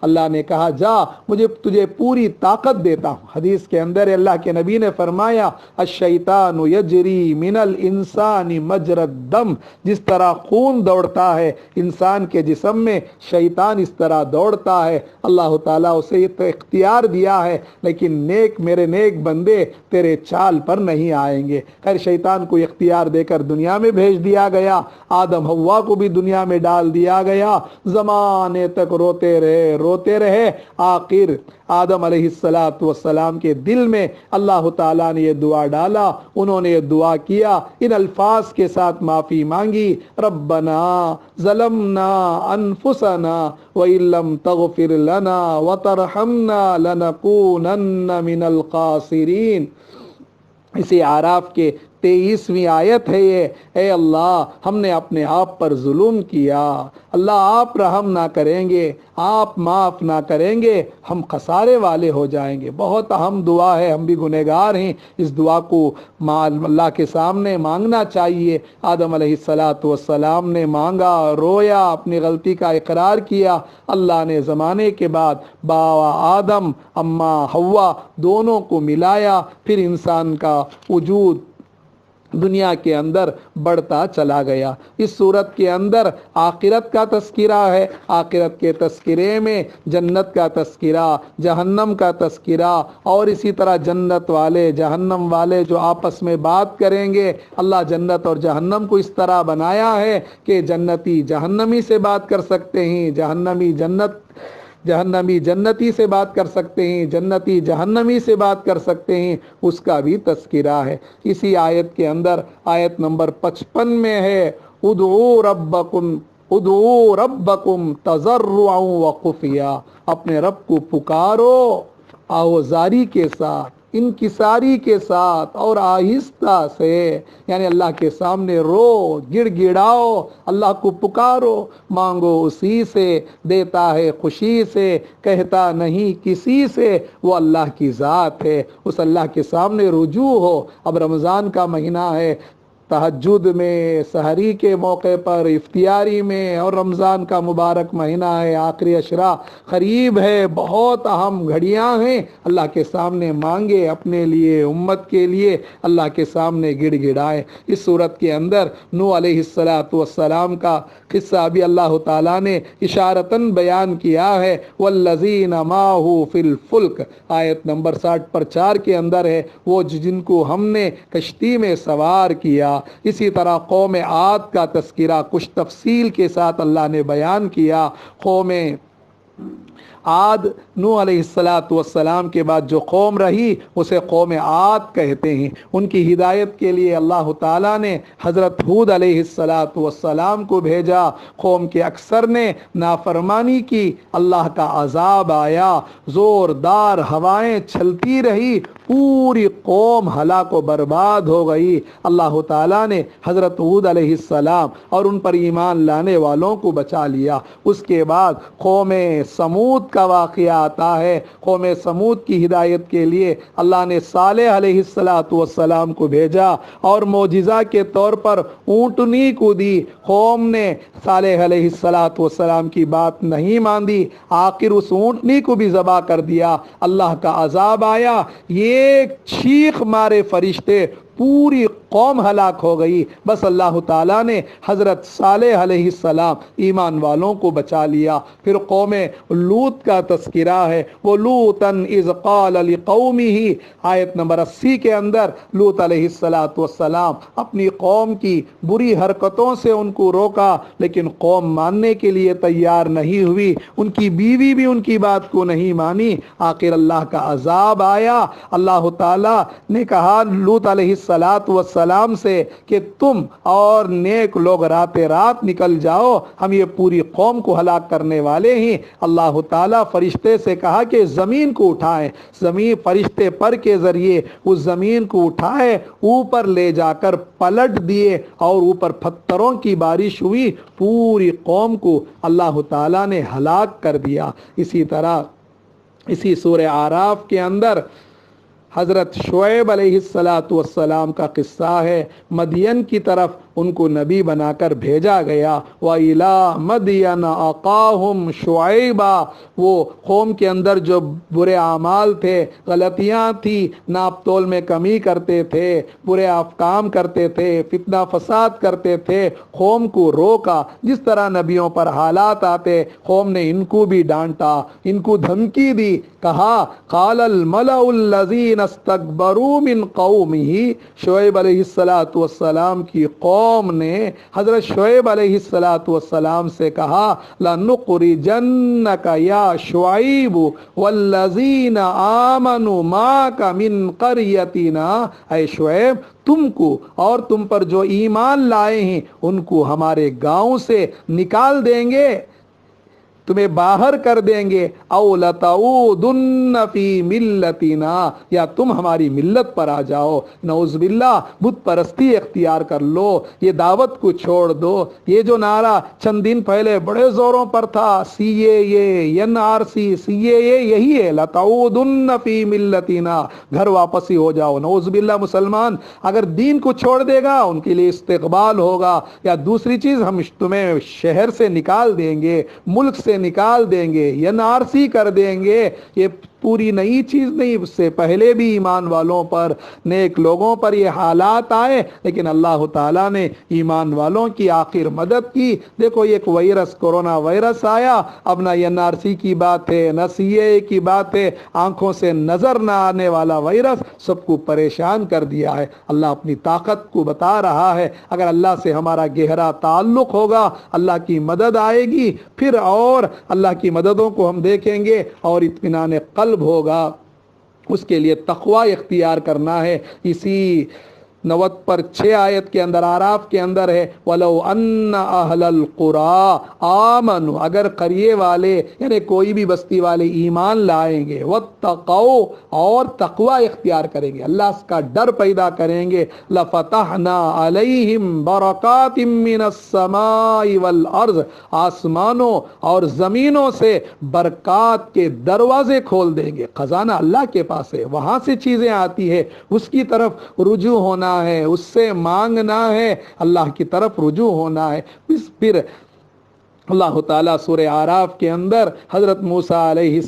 اللہ نے کہا جا مجھے تجھے پوری طاقت دیتا ہوں۔ حدیث کے اندر اللہ کے نبی نے فرمایا الشیطان یجری من الانسان مجرى الدم، جس طرح خون دوڑتا ہے انسان کے جسم میں شیطان اس طرح دوڑتا ہے۔ اللہ تعالیٰ اسے یہ تو اختیار دیا ہے لیکن میرے نیک بندے تیرے چال پر نہیں آئیں گے۔ خیر شیطان کو اختیار دے کر دنیا میں بھیج دیا گیا، آدم حوا کو بھی دنیا میں ڈال دیا گیا، زمانے تک روتے رہے، آخر آدم علیہ السلام کے دل میں اللہ تعالیٰ نے یہ دعا ڈالا، انہوں نے یہ دعا کیا، ان الفاظ کے ساتھ معافی مانگی، ربنا ظلمنا انفسنا وَإِن لَّمْ تَغْفِرْ لَنَا وَتَرْحَمْنَا لَنَكُونَنَّ مِنَ الْخَاسِرِينَ۔ اسی اعراف کے 23ویں آیت ہے یہ، اے اللہ ہم نے اپنے آپ پر ظلم کیا، اللہ آپ رحم نہ کریں گے، آپ معاف نہ کریں گے، ہم خسارے والے ہو جائیں گے۔ بہت اہم دعا ہے، ہم بھی گنہگار ہیں، اس دعا کو اللہ کے سامنے مانگنا چاہیے۔ آدم علیہ السلام نے مانگا، رویا، اپنی غلطی کا اقرار کیا، اللہ نے زمانے کے بعد باوا آدم اماں حوا دونوں کو ملایا، پھر انسان کا وجود دنیا کے اندر بڑھتا چلا گیا۔ اس صورت کے اندر آخرت کا تذکرہ ہے، آخرت کے تذکرے میں جنت کا تذکرہ، جہنم کا تذکرہ، اور اسی طرح جنت والے جہنم والے جو آپس میں بات کریں گے۔ اللہ جنت اور جہنم کو اس طرح بنایا ہے کہ جنتی جہنمی سے بات کر سکتے ہیں، جہنمی جنتی سے بات کر سکتے ہیں، جنتی جہنمی سے بات کر سکتے ہیں، اس کا بھی تذکرہ ہے۔ اسی آیت کے اندر آیت نمبر 55 میں ہے ادعوا ربکم تضرعا وخفیا، اپنے رب کو پکارو آوازاری کے ساتھ، انکساری کے ساتھ اور آہستہ سے، یعنی اللہ کے سامنے رو، گڑ گڑاؤ، اللہ کو پکارو، مانگو اسی سے، دیتا ہے خوشی سے، کہتا نہیں کسی سے، وہ اللہ کی ذات ہے، اس اللہ کے سامنے رجوع ہو۔ اب رمضان کا مہینہ ہے، تہجد میں، سحری کے موقع پر، افطاری میں، اور رمضان کا مبارک مہینہ ہے، آخری عشرہ قریب ہے، بہت اہم گھڑیاں ہیں، اللہ کے سامنے مانگے، اپنے لیے، امت کے لیے اللہ کے سامنے گڑ گڑائے۔ اس صورت کے اندر نوح علیہ السلام کا قصہ بھی اللہ تعالیٰ نے اشارتاً بیان کیا ہے، والذین معہ فی الفلک، آیت نمبر 60 پر 4 کے اندر ہے، وہ جن کو ہم نے کشتی میں سوار کیا۔ اسی طرح قوم عاد کا تذکرہ کچھ تفصیل کے ساتھ اللہ نے بیان کیا۔ قوم عاد نوح علیہ السلام کے بعد جو قوم رہی اسے قوم عاد کہتے ہیں۔ ان کی ہدایت کے لیے اللہ تعالیٰ نے حضرت ہود علیہ السلام کو بھیجا، قوم کے اکثر نے نافرمانی کی، اللہ کا عذاب آیا، زوردار ہوائیں چلتی رہی، پوری قوم ہلاک و برباد ہو گئی۔ اللہ تعالیٰ نے حضرت ہود علیہ السلام اور ان پر ایمان لانے والوں کو بچا لیا۔ اس کے بعد قوم سمود کا واقعہ آتا ہے۔ قوم سمود کی ہدایت کے لیے اللہ نے صالح علیہ السلام کو بھیجا اور معجزہ کے طور پر اونٹنی کو دی۔ قوم نے صالح علیہ السلام کی بات نہیں مانی، آخر اس اونٹنی کو بھی ذبح کر دیا، اللہ کا عذاب آیا، ایک چیخ مارے فرشتے، پوری قوم ہلاک ہو گئی۔ بس اللہ تعالیٰ نے حضرت صالح علیہ السلام ایمان والوں کو بچا لیا۔ پھر قوم لوط کا تذکرہ ہے، وہ لوطن اذ قال لقومہ، آیت نمبر 80 کے اندر لوط علیہ السلام اپنی قوم کی بری حرکتوں سے ان کو روکا، لیکن قوم ماننے کے لیے تیار نہیں ہوئی، ان کی بیوی بھی ان کی بات کو نہیں مانی، آخر اللہ کا عذاب آیا۔ اللہ تعالیٰ نے کہا لوط علیہ السلام سے کہ تم اور نیک لوگ رات نکل جاؤ، ہم یہ پوری قوم کو ہلاک کرنے والے ہیں۔ اللہ تعالیٰ فرشتے سے کہا کہ زمین کو اٹھائیں، زمین فرشتے پر کے ذریعے اس زمین کو اٹھائے، اوپر لے جا کر پلٹ دیے اور اوپر پتھروں کی بارش ہوئی، پوری قوم کو اللہ تعالیٰ نے ہلاک کر دیا۔ اسی طرح اسی سورہ اعراف کے اندر حضرت شعیب علیہ السلام کا قصہ ہے. مدین کی طرف ان کو نبی بنا کر بھیجا گیا. وَإِلَىٰ مَدْيَنَ أَخَاهُمْ شُعَيْبًا. وہ قوم کے اندر جو برے اعمال تھے، غلطیاں تھی، ناپ تول میں کمی کرتے تھے، برے کام کرتے تھے، فتنہ فساد کرتے تھے، قوم کو روکا. جس طرح نبیوں پر حالات آتے، قوم نے ان کو بھی ڈانٹا، ان کو دھمکی دی. کہا قال الملأ الذین استکبروا من قومہ. شعیب علیہ السلام کی قوم نے حضرت شعیب علیہ السلام سے کہا لَنُخْرِجَنَّكَ یا شعیب والذین آمنوا معك من قریتنا. اے شعیب، تم کو اور تم پر جو ایمان لائے ہیں ان کو ہمارے گاؤں سے نکال دیں گے، تمہیں باہر کر دیں گے. او لتعودن فی ملتنا، یا تم ہماری ملت پر آ جاؤ. نعوذ باللہ، بت پرستی اختیار کر لو، یہ دعوت کو چھوڑ دو. یہ جو نعرہ چند دن پہلے بڑے زوروں پر تھا، CAA CAA، یہی ہے لتعودن فی ملتنا، گھر واپسی ہو جاؤ. نعوذ باللہ، مسلمان اگر دین کو چھوڑ دے گا ان کے لیے استقبال ہوگا. یا دوسری چیز، ہم تمہیں شہر سے نکال دیں گے، ملک سے نکال دیں گے، NRC کر دیں گے. یہ پوری نئی چیز نہیں، اس سے پہلے بھی ایمان والوں پر، نیک لوگوں پر یہ حالات آئے، لیکن اللہ تعالیٰ نے ایمان والوں کی آخر مدد کی. دیکھو ایک وائرس، کورونا وائرس آیا، اب نہ NRC کی بات ہے نہ CAA کی بات ہے، آنکھوں سے نظر نہ آنے والا وائرس سب کو پریشان کر دیا ہے. اللہ اپنی طاقت کو بتا رہا ہے. اگر اللہ سے ہمارا گہرا تعلق ہوگا، اللہ کی مدد آئے گی، پھر اور اللہ کی مددوں کو ہم دیکھیں گے اور اطمینان قلب ہوگا. اس کے لیے تقوی اختیار کرنا ہے. اسی 90 پر 6 آیت کے اندر، آراف کے اندر ہے وَلَوْ أَنَّ أَهْلَ الْقُرَىٰ آمَنُوا، اگر قریے والے یعنی کوئی بھی بستی والے ایمان لائیں گے، وَاتَّقَوْا، اور تقوی اختیار کریں گے، اللہ کا ڈر پیدا کریں گے، لَفَتَحْنَا عَلَيْهِمْ بَرَكَاتٍ مِّنَ السَّمَاءِ وَالْأَرْضِ، آسمانوں اور زمینوں سے برکات کے دروازے کھول دیں گے. خزانہ اللہ کے پاس ہے، وہاں سے چیزیں آتی ہے، اس کی طرف رجوع ہونا ہے، اس سے مانگنا ہے، اللہ کی طرف رجوع ہونا ہے. پھر اللہ تعالیٰ سورہ اعراف کے اندر حضرت موسیٰ علیہ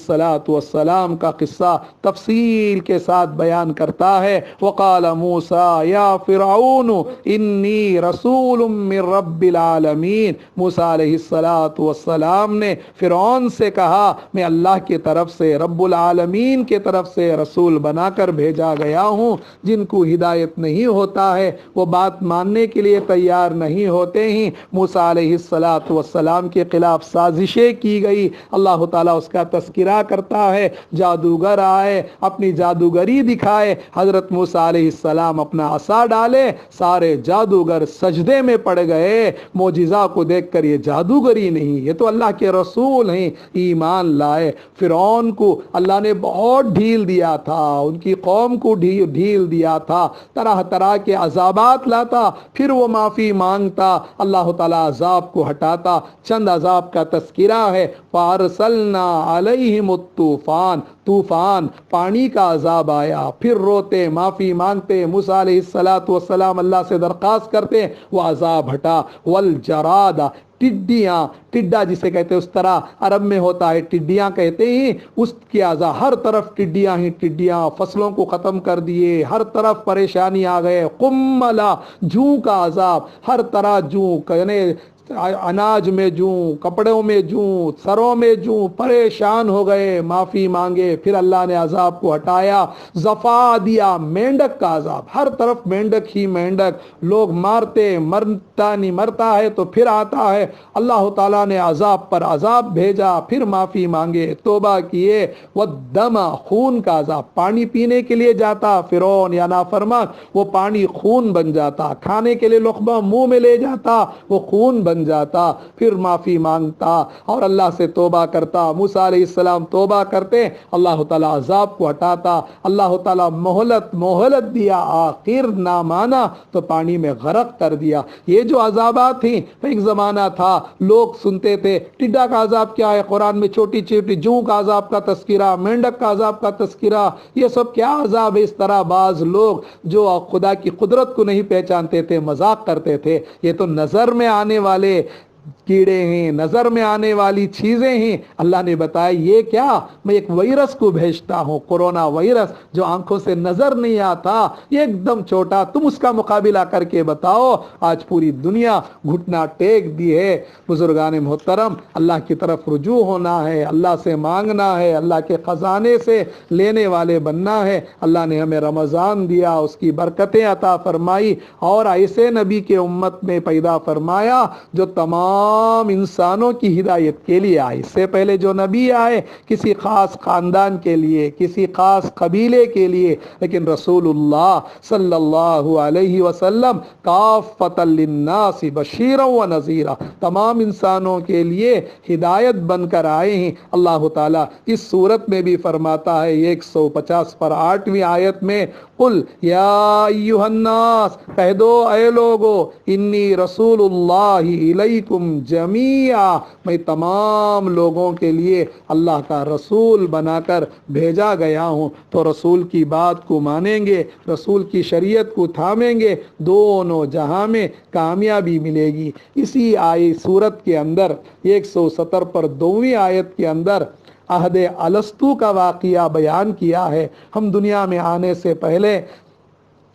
السلام کا قصہ تفصیل کے ساتھ بیان کرتا ہے. وقال موسیٰ یا فرعون انی رسول من رب العالمین. موسیٰ علیہ السلام نے فرعون سے کہا میں اللہ کی طرف سے، رب العالمین کی طرف سے رسول بنا کر بھیجا گیا ہوں. جن کو ہدایت نہیں ہوتا ہے وہ بات ماننے کے لیے تیار نہیں ہوتے ہیں. موسیٰ علیہ السلام کے خلاف سازشیں کی گئی. اللہ تعالیٰ اس کا تذکرہ کرتا ہے. جادوگر آئے، اپنی جادوگری دکھائے. حضرت موسیٰ علیہ السلام اپنا عصا ڈالے، سارے جادوگر سجدے میں پڑ گئے. معجزہ کو دیکھ کر یہ جادوگری نہیں، یہ تو اللہ کے رسول ہیں، ایمان لائے. فرعون کو اللہ نے بہت ڈھیل دیا تھا، ان کی قوم کو ڈھیل دیا تھا، طرح طرح کے عذابات لاتا، پھر وہ معافی مانگتا، اللہ تعالیٰ عذاب کو ہٹاتا. چند عذاب کا تذکرہ ہے. فَأَرْسَلْنَا عَلَيْهِمُ الطُّوفَانَ، طوفان، پانی کا عذاب آیا. پھر روتے، معافی مانگتے، موسیٰ علیہ السلام اللہ سے درخواست کرتے، وہ عذاب ہٹا. وَالْجَرَادَ، ٹڈیاں، ٹڈا جسے کہتے ہیں اس طرح عرب میں ہوتا ہے، ٹڈیاں کہتے ہیں، اس کی عذاب، ہر طرف ٹڈیاں ہی ٹڈیاں، فصلوں کو ختم کر دیے، ہر طرف پریشانی آ گئے. قملا، جوں کا عذاب، ہر طرح جوں، یعنی اناج میں جوں، کپڑوں میں جوں، سروں میں جوں، پریشان ہو گئے، معافی مانگے، پھر اللہ نے عذاب کو ہٹایا. زفا دیا، مینڈک کا عذاب، ہر طرف مینڈک ہی مینڈک، لوگ مارتے، مرتا ہے تو پھر آتا ہے. اللہ تعالیٰ نے عذاب پر عذاب بھیجا، پھر معافی مانگے، توبہ کیے. والدم، خون کا عذاب، پانی پینے کے لیے جاتا فرعون یا نافرمان، وہ پانی خون بن جاتا، کھانے کے لیے لقمہ منہ میں لے جاتا، وہ خون بن بن جاتا، پھر معافی مانگتا اور اللہ سے توبہ کرتا۔ موسیٰ علیہ السلام توبہ کرتے، اللہ تعالیٰ عذاب کو ہٹاتا، اللہ تعالیٰ مہلت دیا، آخر نہ مانا تو پانی میں غرق کر دیا۔ یہ جو عذابات تھیں، ایک زمانہ تھا لوگ سنتے تھے ٹڈا کا عذاب کیا ہے، قرآن میں چھوٹی چھوٹی جوں کا عذاب کا تذکرہ، مینڈک کا عذاب کا تذکرہ، یہ سب کیا عذاب ہے؟ اس طرح بعض لوگ جو خدا کی قدرت کو نہیں پہچانتے تھے مذاق کرتے تھے، یہ تو نظر میں آنے والے کیڑے ہیں، نظر میں آنے والی چیزیں ہیں۔ اللہ نے بتایا یہ کیا، میں ایک وائرس کو بھیجتا ہوں، کورونا وائرس جو آنکھوں سے نظر نہیں آتا، یہ ایک دم چھوٹا، تم اس کا مقابلہ کر کے بتاؤ۔ آج پوری دنیا گھٹنا ٹیک دی ہے۔ بزرگان محترم، اللہ کی طرف رجوع ہونا ہے، اللہ سے مانگنا ہے، اللہ کے خزانے سے لینے والے بننا ہے۔ اللہ نے ہمیں رمضان دیا، اس کی برکتیں عطا فرمائی اور ایسے نبی کے امت میں پیدا فرمایا جو تمام انسانوں کی ہدایت کے لیے آئے۔ اس سے پہلے جو نبی آئے کسی خاص خاندان کے لیے، کسی خاص قبیلے کے لیے، لیکن رسول اللہ صلی اللہ علیہ وسلم کافۃ للناس بشیرا و نذیرا، تمام انسانوں کے لیے ہدایت بن کر آئے ہیں۔ اللہ تعالیٰ اس صورت میں بھی فرماتا ہے 150 پر 8ویں آیت میں، قل یا ایھا الناس، کہہ دو اے لوگو، انی رسول اللہ الیکم جمیعا، میں تمام لوگوں کے لیے اللہ کا رسول بنا کر بھیجا گیا ہوں۔ تو رسول کی بات کو مانیں گے، رسول کی شریعت کو تھامیں گے، دونوں جہاں میں کامیابی ملے گی۔ اسی سورت کے اندر 170 پر 2ویں آیت کے اندر عہد الستو کا واقعہ بیان کیا ہے۔ ہم دنیا میں آنے سے پہلے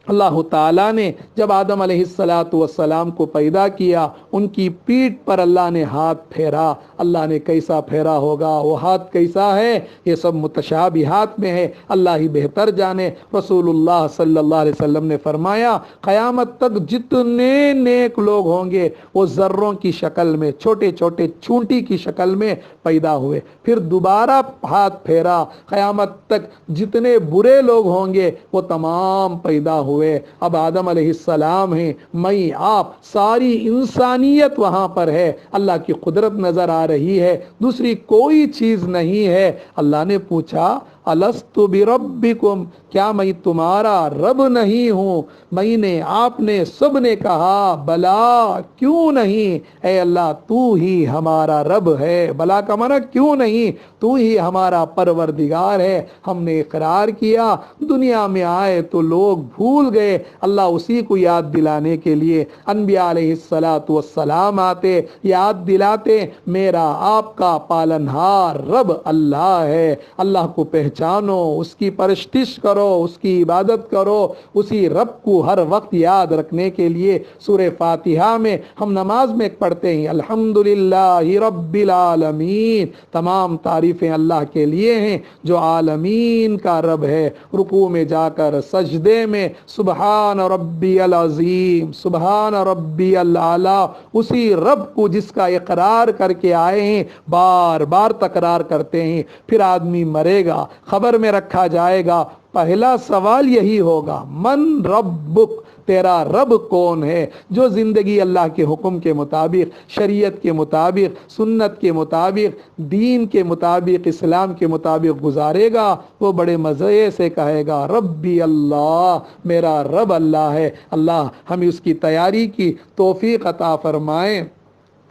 اللہ تعالیٰ نے جب آدم علیہ السلام کو پیدا کیا، ان کی پیٹھ پر اللہ نے ہاتھ پھیرا۔ اللہ نے کیسا پھیرا ہوگا، وہ ہاتھ کیسا ہے، یہ سب متشابہات میں ہے، اللہ ہی بہتر جانے۔ رسول اللہ صلی اللہ علیہ وسلم نے فرمایا قیامت تک جتنے نیک لوگ ہوں گے وہ ذروں کی شکل میں، چھوٹے چھوٹے چونٹی کی شکل میں پیدا ہوئے، پھر دوبارہ ہاتھ پھیرا، قیامت تک جتنے برے لوگ ہوں گے وہ تمام پیدا ہوئے۔ اب آدم علیہ السلام ہیں، میں آپ، ساری انسانیت وہاں پر ہے، اللہ کی قدرت نظر آ رہی ہے، دوسری کوئی چیز نہیں ہے۔ اللہ نے پوچھا الست بربکم، کیا میں تمہارا رب نہیں ہوں؟ میں نے، آپ نے، سب نے کہا بلا، کیوں نہیں؟ اے اللہ تو ہی ہمارا رب ہے۔ بلا کا معنی کیوں نہیں، تو ہی ہمارا پروردگار ہے۔ ہم نے اقرار کیا، دنیا میں آئے تو لوگ بھول گئے، اللہ اسی کو یاد دلانے کے لیے انبیاء علیہ السلام آتے، یاد دلاتے میرا آپ کا پالنہار رب اللہ ہے۔ اللہ کو پہچانو، اس کی پرستش کرو، اس کی عبادت کرو، اسی رب کو ہر وقت یاد رکھنے کے لیے سورہ فاتحہ میں ہم نماز میں پڑھتے ہیں الحمدللہ رب العالمین، تمام تعریفیں اللہ کے لیے ہیں جو عالمین کا رب ہے۔ رکوع میں جا کر سجدے میں سبحان ربی العظیم، سبحان ربی العلی، اسی رب کو جس کا اقرار کر کے آئے ہیں بار بار تکرار کرتے ہیں۔ پھر آدمی مرے گا، خبر میں رکھا جائے گا، پہلا سوال یہی ہوگا من ربک، تیرا رب کون ہے؟ جو زندگی اللہ کے حکم کے مطابق، شریعت کے مطابق، سنت کے مطابق، دین کے مطابق، اسلام کے مطابق گزارے گا وہ بڑے مزے سے کہے گا ربی اللہ، میرا رب اللہ ہے۔ اللہ ہمیں اس کی تیاری کی توفیق عطا فرمائے۔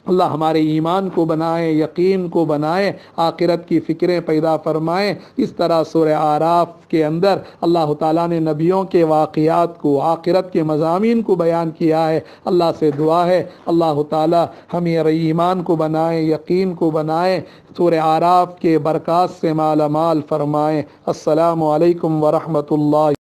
اللہ ہمارے ایمان کو بنائے، یقین کو بنائے، آخرت کی فکریں پیدا فرمائے۔ اس طرح سورہ اعراف کے اندر اللہ تعالیٰ نے نبیوں کے واقعات کو، آخرت کے مضامین کو بیان کیا ہے۔ اللہ سے دعا ہے اللہ تعالیٰ ہمیں ایمان کو بنائے، یقین کو بنائے، سورہ اعراف کے برکات سے مالا مال فرمائے۔ السلام علیکم ورحمۃ اللہ۔